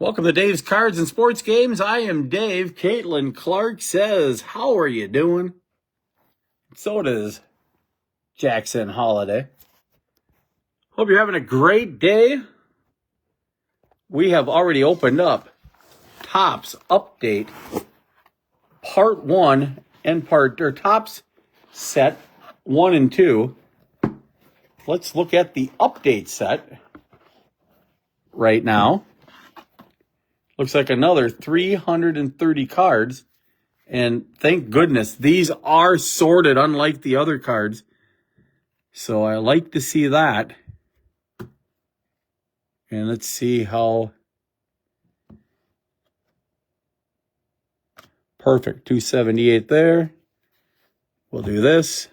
Welcome to Dave's Cards and Sports Games. I am Dave. Caitlin Clark says, how are you doing? So does Jackson Holiday. Hope you're having a great day. We have already opened up Topps Update Part 1 and Topps Set 1 and 2. Let's look at the update set right now. Looks like another 330 cards. And thank goodness, these are sorted unlike the other cards. So I like to see that. And let's see how perfect. 278 there. We'll do this.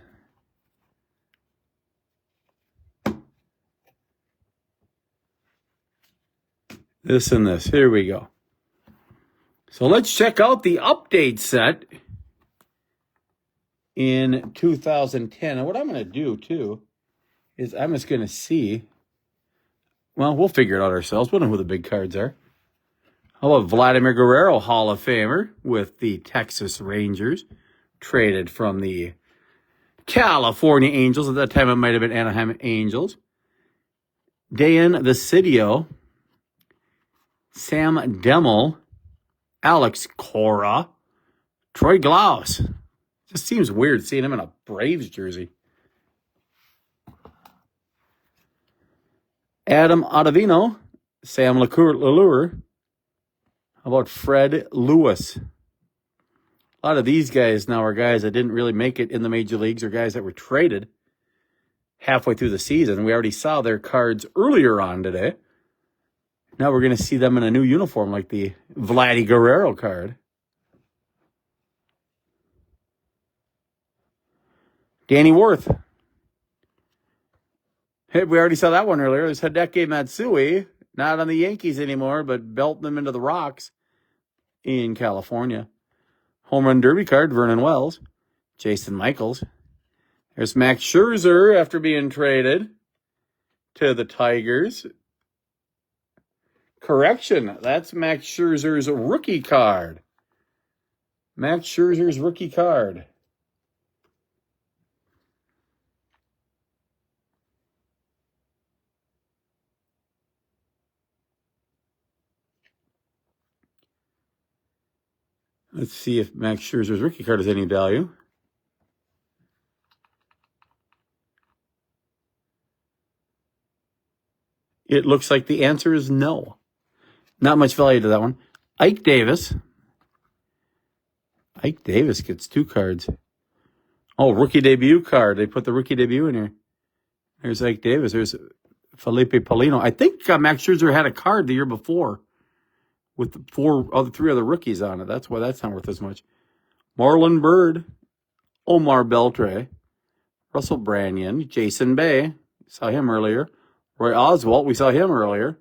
This and this. Here we go. So let's check out the update set in 2010. And what I'm going to do, too, is I'm just going to see. Well, we'll figure it out ourselves. We'll know who the big cards are. How about Vladimir Guerrero, Hall of Famer, with the Texas Rangers, traded from the California Angels. At that time, it might have been Anaheim Angels. Dan Visidio, Sam Demmel, Alex Cora, Troy Glaus. Just seems weird seeing him in a Braves jersey. Adam Ottavino, Sam LaLure. How about Fred Lewis? A lot of these guys now are guys that didn't really make it in the major leagues or guys that were traded halfway through the season. We already saw their cards earlier on today. Now we're going to see them in a new uniform like the Vladdy Guerrero card. Danny Worth. Hey, we already saw that one earlier. There's Hideki Matsui, not on the Yankees anymore, but belting them into the Rocks in California. Home Run Derby card, Vernon Wells. Jason Michaels. There's Max Scherzer after being traded to the Tigers. Correction, that's Max Scherzer's rookie card. Max Scherzer's rookie card. Let's see if Max Scherzer's rookie card has any value. It looks like the answer is no. Not much value to that one. Ike Davis. Ike Davis gets 2 cards. Oh, rookie debut card. They put the rookie debut in here. There's Ike Davis. There's Felipe Paulino. I think Max Scherzer had a card the year before with 3 other rookies on it. That's why that's not worth as much. Marlon Byrd. Omar Beltre. Russell Branyan. Jason Bay. Saw him earlier. Roy Oswalt. We saw him earlier.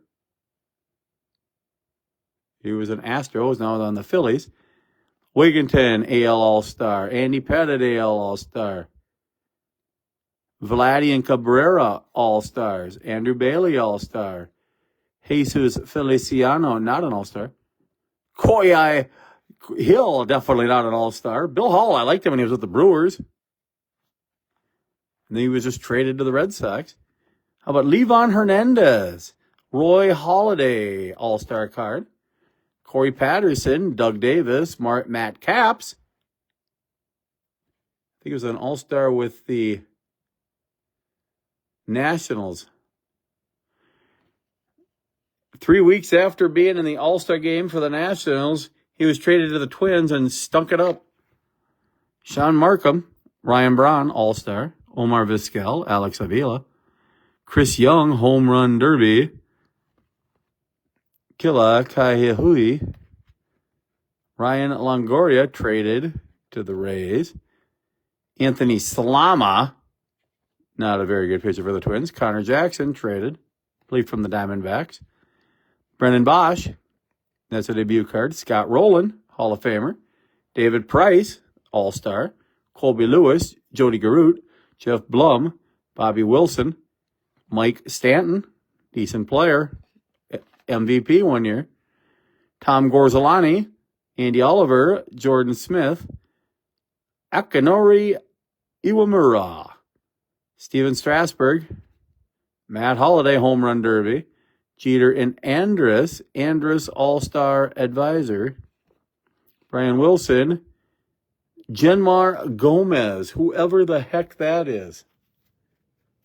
He was an Astro, is now on the Phillies. Wigginton, AL All-Star. Andy Pettitte, AL All-Star. Vladdy and Cabrera, All-Stars. Andrew Bailey, All-Star. Jesus Feliciano, not an All-Star. Koyai Hill, definitely not an All-Star. Bill Hall, I liked him when he was with the Brewers. And then he was just traded to the Red Sox. How about Livan Hernandez? Roy Halladay, All-Star card. Corey Patterson, Doug Davis, Matt Capps. I think he was an All-Star with the Nationals. 3 weeks after being in the All-Star game for the Nationals, he was traded to the Twins and stunk it up. Sean Markham, Ryan Braun, All-Star. Omar Vizquel, Alex Avila. Chris Young, Home Run Derby. Kila Kaihui. Ryan Longoria, traded to the Rays. Anthony Slama, not a very good pitcher for the Twins. Connor Jackson, traded, I believe from the Diamondbacks. Brennan Bosch, that's a debut card. Scott Rowland, Hall of Famer. David Price, All-Star. Colby Lewis, Jody Garoot. Jeff Blum, Bobby Wilson. Mike Stanton, decent player. MVP 1 year. Tom Gorzolani, Andy Oliver, Jordan Smith, Akinori Iwamura, Steven Strasburg, Matt Holliday, Home Run Derby, Jeter and Andrus All-Star Advisor, Brian Wilson, Genmar Gomez, whoever the heck that is.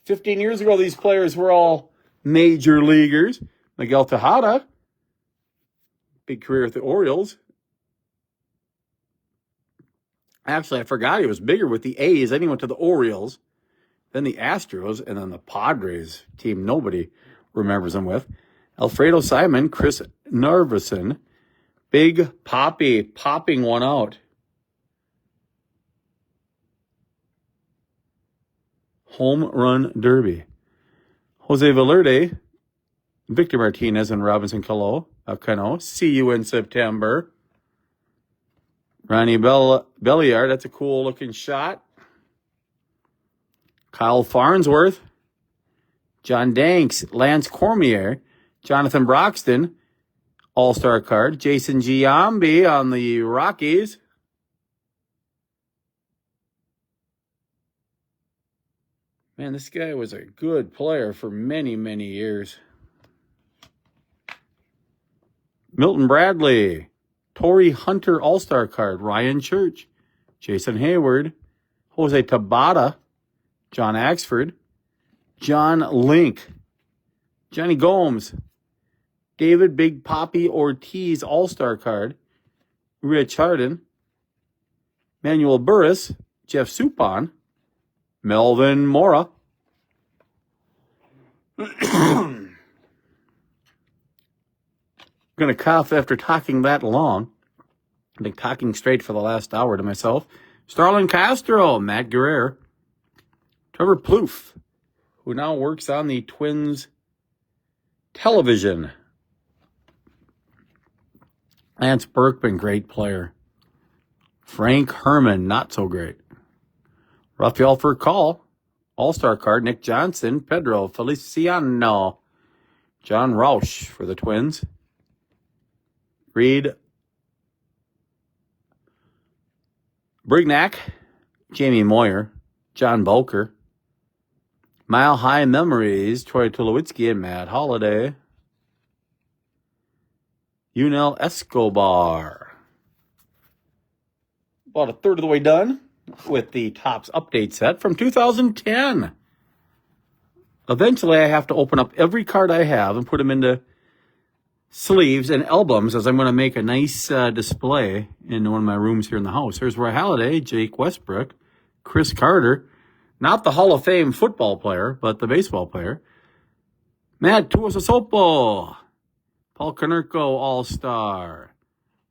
15 years ago, these players were all major leaguers. Miguel Tejada, big career at the Orioles. Actually, I forgot he was bigger with the A's. Then he went to the Orioles, then the Astros, and then the Padres, team nobody remembers him with. Alfredo Simon, Chris Narveson, Big Poppy popping one out. Home Run Derby. Jose Valerde, Victor Martinez, and Robinson Cano. See you in September. Ronnie Belliard, that's a cool looking shot. Kyle Farnsworth, John Danks, Lance Cormier, Jonathan Broxton, All-Star card. Jason Giambi on the Rockies. Man, this guy was a good player for many, many years. Milton Bradley, Torrey Hunter All-Star card. Ryan Church, Jason Hayward, Jose Tabata, John Axford, John Link, Johnny Gomes, David Big Poppy Ortiz All-Star card. Rich Harden, Manuel Burris, Jeff Suppan, Melvin Mora. I'm going to cough after talking that long. I've been talking straight for the last hour to myself. Starlin Castro, Matt Guerrero, Trevor Plouffe, who now works on the Twins television. Lance Berkman, great player. Frank Herman, not so great. Rafael Furcal, All-Star card. Nick Johnson, Pedro Feliciano, John Roush for the Twins. Reed Brignac, Jamie Moyer, John Boker, Mile High Memories, Troy Tulowitzki and Matt Holliday. Yunel Escobar. About a third of the way done with the Topps update set from 2010. Eventually, I have to open up every card I have and put them into sleeves and albums, as I'm going to make a nice display in one of my rooms here in the house. Here's Roy Halladay, Jake Westbrook, Chris Carter, not the Hall of Fame football player, but the baseball player. Matt Tuiasosopo, Paul Konerko, All-Star.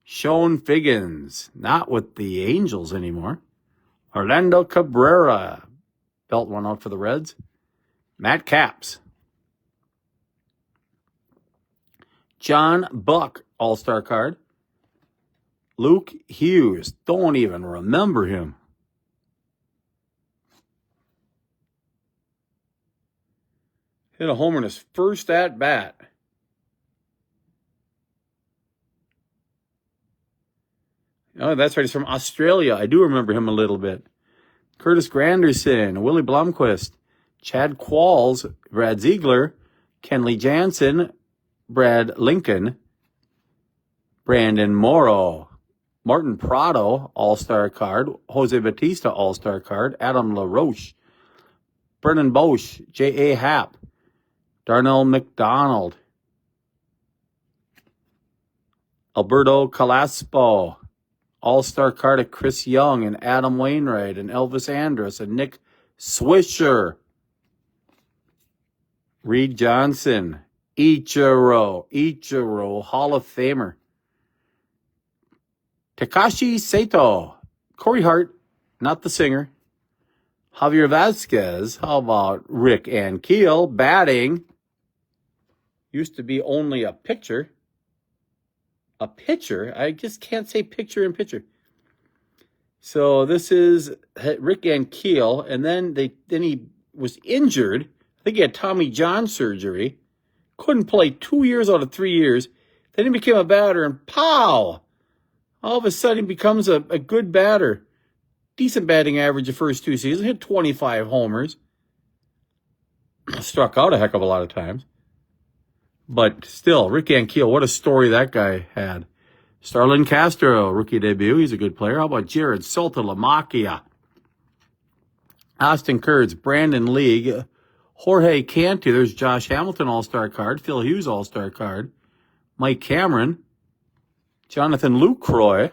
Sean Figgins, not with the Angels anymore. Orlando Cabrera, belt one out for the Reds. Matt Capps. John Buck, All-Star card. Luke Hughes, don't even remember him. Hit a homer in his first at-bat. Oh, that's right. He's from Australia. I do remember him a little bit. Curtis Granderson, Willie Blomqvist, Chad Qualls, Brad Ziegler, Kenley Jansen, Brad Lincoln, Brandon Morrow, Martin Prado, All-Star card, Jose Batista, All-Star card, Adam LaRoche, Brennan Bosch, J.A. Happ, Darnell McDonald, Alberto Calaspo, All-Star card of Chris Young and Adam Wainwright and Elvis Andrus and Nick Swisher, Reed Johnson, Ichiro, Hall of Famer, Takashi Sato, Corey Hart, not the singer, Javier Vasquez. How about Rick Ankiel, batting? Used to be only a pitcher. A pitcher? I just can't say picture in picture. So this is Rick Ankiel, and then he was injured. I think he had Tommy John surgery. Couldn't play 2 years out of 3 years. Then he became a batter, and pow! All of a sudden, he becomes a good batter. Decent batting average the first 2 seasons. Hit 25 homers. Struck out a heck of a lot of times. But still, Rick Ankiel, what a story that guy had. Starlin Castro, rookie debut. He's a good player. How about Jared Saltalamacchia? Austin Kurtz, Brandon League, Jorge Cantu. There's Josh Hamilton All-Star card. Phil Hughes All-Star card. Mike Cameron. Jonathan Lucroy.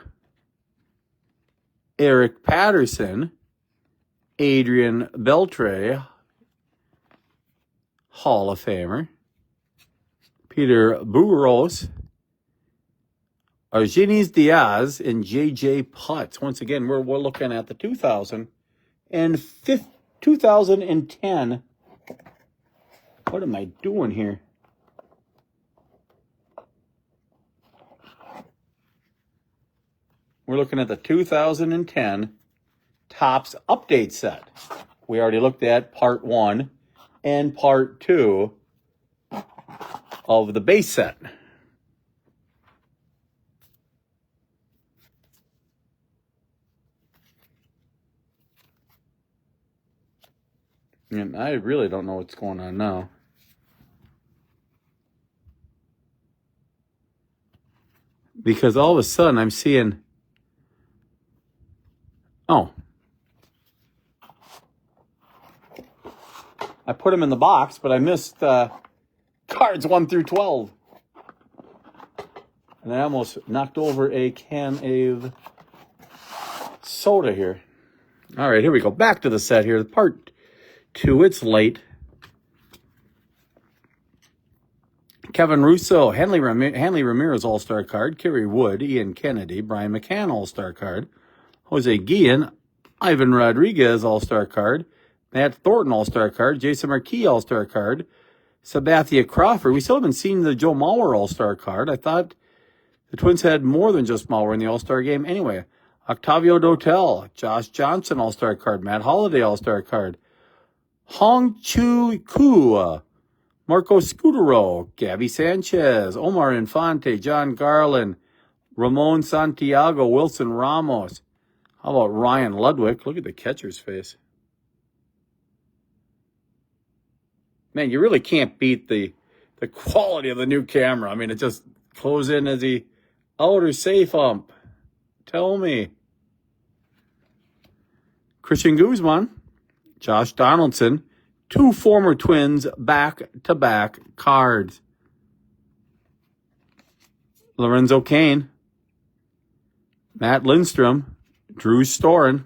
Eric Patterson. Adrian Beltre, Hall of Famer. Peter Burros. Argenis Diaz, and J.J. Putz. Once again, we're looking at the 2010. What am I doing here? We're looking at the 2010 Topps update set. We already looked at part 1 and part 2 of the base set. And I really don't know what's going on now. Because all of a sudden I'm seeing, oh, I put them in the box, but I missed cards 1 through 12. And I almost knocked over a can of soda here. All right, here we go. Back to the set here. Part 2, it's late. Kevin Russo, Hanley Ramirez All-Star card, Kerry Wood, Ian Kennedy, Brian McCann All-Star card, Jose Guillen, Ivan Rodriguez All-Star card, Matt Thornton All-Star card, Jason Marquis All-Star card, Sabathia Crawford. We still haven't seen the Joe Mauer All-Star card. I thought the Twins had more than just Mauer in the All-Star game. Anyway, Octavio Dotel, Josh Johnson All-Star card, Matt Holliday All-Star card, Hong Chu Koo, Marco Scutero, Gabby Sanchez, Omar Infante, John Garland, Ramon Santiago, Wilson Ramos. How about Ryan Ludwig? Look at the catcher's face. Man, you really can't beat the quality of the new camera. I mean, it just close in as the outer safe ump. Tell me. Christian Guzman, Josh Donaldson, 2 former Twins back-to-back cards. Lorenzo Cain, Matt Lindstrom, Drew Storen,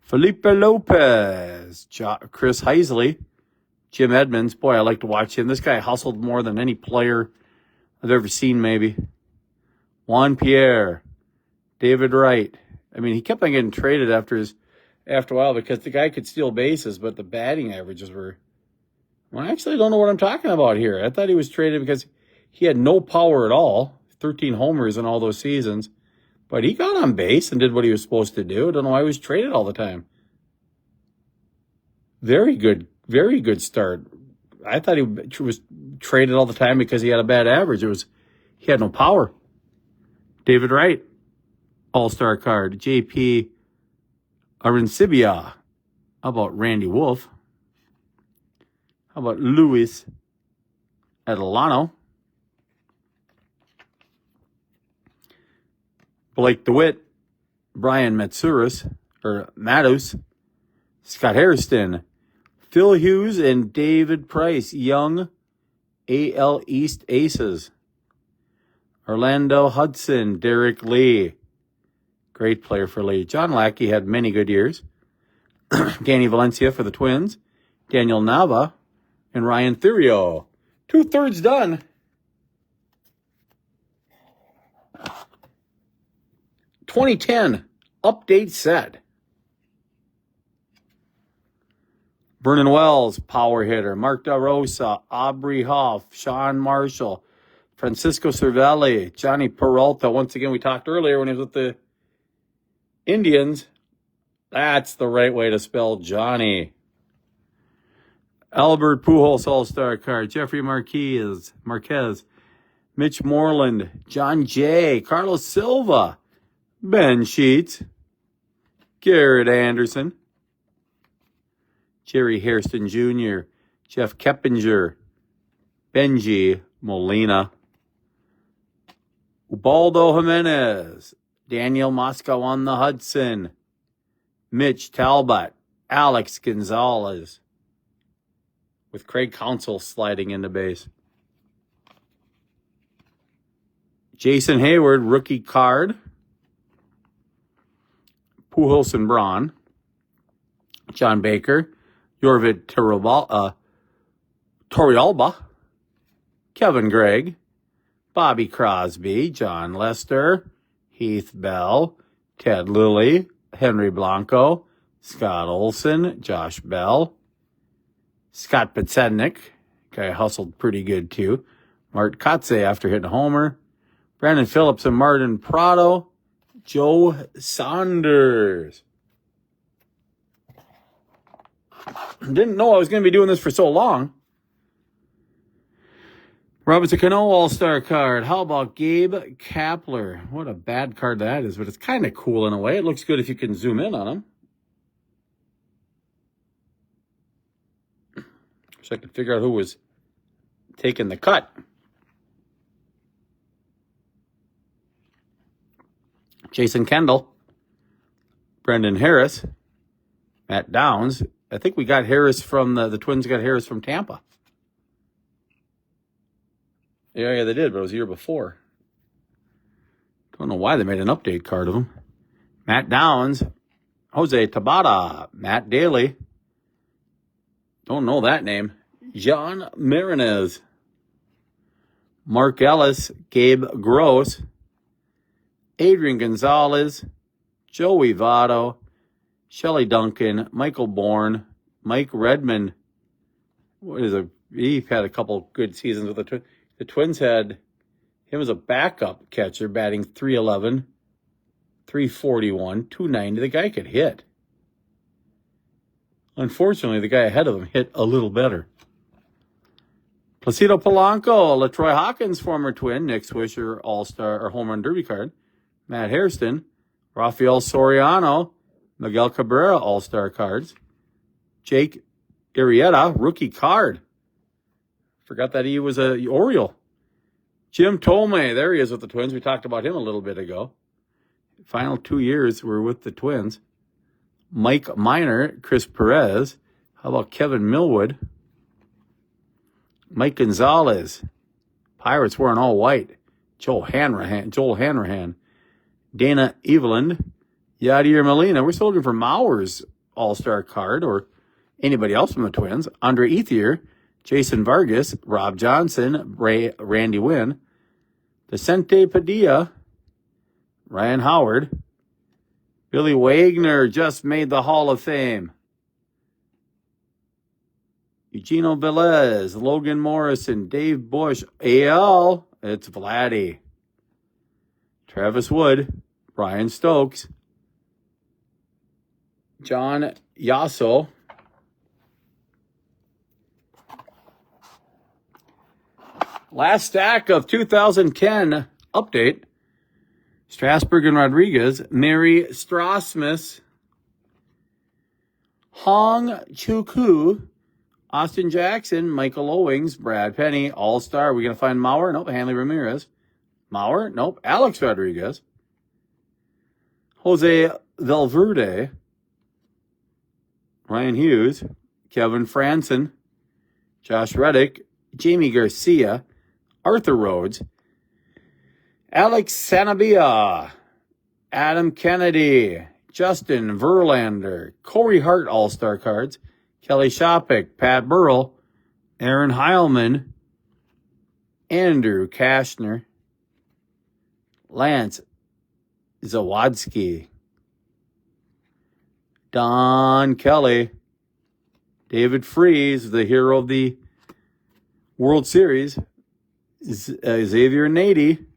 Felipe Lopez, Chris Heisley, Jim Edmonds. Boy, I like to watch him. This guy hustled more than any player I've ever seen, maybe. Juan Pierre, David Wright. I mean, he kept on getting traded after a while because the guy could steal bases, but the batting averages were... Well, I actually don't know what I'm talking about here. I thought he was traded because he had no power at all. 13 homers in all those seasons. But he got on base and did what he was supposed to do. I don't know why he was traded all the time. Very good start. I thought he was traded all the time because he had a bad average. He had no power. David Wright, All-Star card. JP Arincibia. How about Randy Wolf? How about Luis Adelano? Blake DeWitt, Brian Matus, Scott Hairston, Phil Hughes, and David Price, young AL East aces. Orlando Hudson, Derek Lee, great player for Lee. John Lackey had many good years. Danny Valencia for the Twins, Daniel Nava, and Ryan Theriot. 2/3 done. '10 update set. Vernon Wells, power hitter. Mark DeRosa, Aubrey Huff, Sean Marshall, Francisco Cervelli, Johnny Peralta. Once again, we talked earlier when he was with the Indians. That's the right way to spell Johnny. Albert Pujols All-Star card. Jeffrey Marquez. Mitch Moreland. John Jay. Carlos Silva. Ben Sheets. Garrett Anderson. Jerry Hairston Jr. Jeff Keppinger. Benji Molina. Ubaldo Jimenez. Daniel Moscow on the Hudson. Mitch Talbot. Alex Gonzalez. With Craig Counsell sliding into base. Jason Hayward, rookie card. Pujols and Braun. John Baker. Yorvit Torrealba. Kevin Gregg. Bobby Crosby. John Lester. Heath Bell. Ted Lilly. Henry Blanco. Scott Olson. Josh Bell. Scott Podsednik. Guy hustled pretty good too. Mart Kotze after hitting a homer. Brandon Phillips and Martin Prado. Joe Saunders. Didn't know I was going to be doing this for so long. Robinson Cano All-Star card. How about Gabe Kapler? What a bad card that is, but it's kind of cool in a way. It looks good if you can zoom in on him. Wish I could figure out who was taking the cut. Jason Kendall. Brendan Harris. Matt Downs. I think we got Harris from the Twins got Harris from Tampa. Yeah, they did, but it was a year before. Don't know why they made an update card of him. Matt Downs. Jose Tabata. Matt Daly. Don't know that name. John Marinez. Mark Ellis. Gabe Gross. Adrian Gonzalez. Joey Votto. Shelley Duncan. Michael Bourne. Mike Redmond. He had a couple good seasons with the Twins. The Twins had him as a backup catcher, batting .311, .341, .290. The guy could hit. Unfortunately, the guy ahead of him hit a little better. Placido Polanco, LaTroy Hawkins, former Twin, Nick Swisher, All-Star or Home Run Derby card. Matt Hairston, Rafael Soriano, Miguel Cabrera, All-Star cards. Jake Arrieta, rookie card. Forgot that he was a Oriole. Jim Thome, there he is with the Twins. We talked about him a little bit ago. Final 2 years were with the Twins. Mike Minor, Chris Perez. How about Kevin Millwood? Mike Gonzalez. Pirates wearing all white. Joel Hanrahan. Dana Eveland. Yadier Molina. We're still looking for Mauer's All-Star card or anybody else from the Twins. Andre Ethier. Jason Vargas. Rob Johnson. Randy Wynn. Vicente Padilla. Ryan Howard. Billy Wagner just made the Hall of Fame. Eugenio Velez, Logan Morrison, Dave Bush, AL, it's Vladdy. Travis Wood, Brian Stokes, John Yasso, last stack of 2010 update. Strasburg and Rodriguez, Mary Strasmus, Hong Choo-Koo, Austin Jackson, Michael Owings, Brad Penny, All-Star. Are we going to find Mauer? Nope. Hanley Ramirez. Mauer? Nope. Alex Rodriguez. Jose Valverde. Ryan Hughes. Kevin Franson. Josh Reddick. Jamie Garcia. Arthur Rhodes. Alex Sanabia, Adam Kennedy, Justin Verlander, Corey Hart All-Star cards, Kelly Shopik, Pat Burrell, Aaron Heilman, Andrew Kashner, Lance Zawadski, Don Kelly, David Freese, the hero of the World Series, Xavier Nady,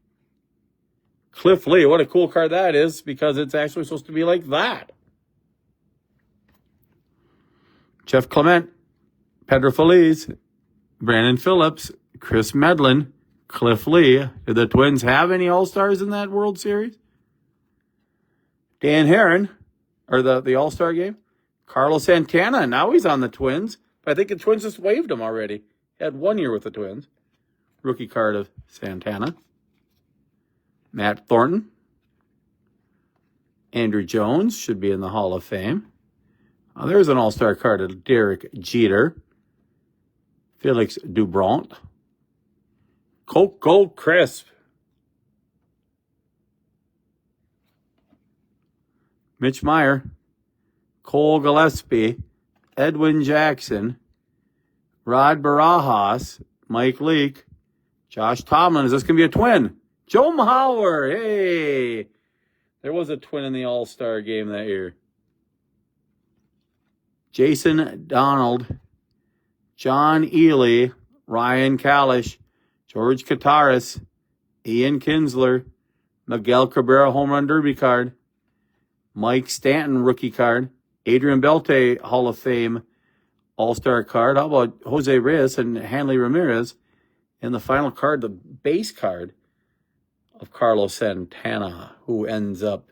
Cliff Lee. What a cool card that is because it's actually supposed to be like that. Jeff Clement, Pedro Feliz, Brandon Phillips, Chris Medlin, Cliff Lee. Did the Twins have any All-Stars in that World Series? Dan Heron, or the All-Star game. Carlos Santana, now he's on the Twins. I think the Twins just waived him already. He had 1 year with the Twins. Rookie card of Santana. Matt Thornton. Andrew Jones should be in the Hall of Fame. There's an All-Star card of Derek Jeter. Felix Dubront. Coke Gold Crisp. Mitch Meyer. Cole Gillespie. Edwin Jackson. Rod Barajas. Mike Leake. Josh Tomlin. Is this going to be a twin? Joe Mauer. Hey. There was a twin in the All-Star game that year. Jason Donald. John Ely. Ryan Kalish. George Kataris. Ian Kinsler. Miguel Cabrera home run derby card. Mike Stanton rookie card. Adrian Belte Hall of Fame All-Star card. How about Jose Reyes and Hanley Ramirez? And the final card, the base card of Carlos Santana, who ends up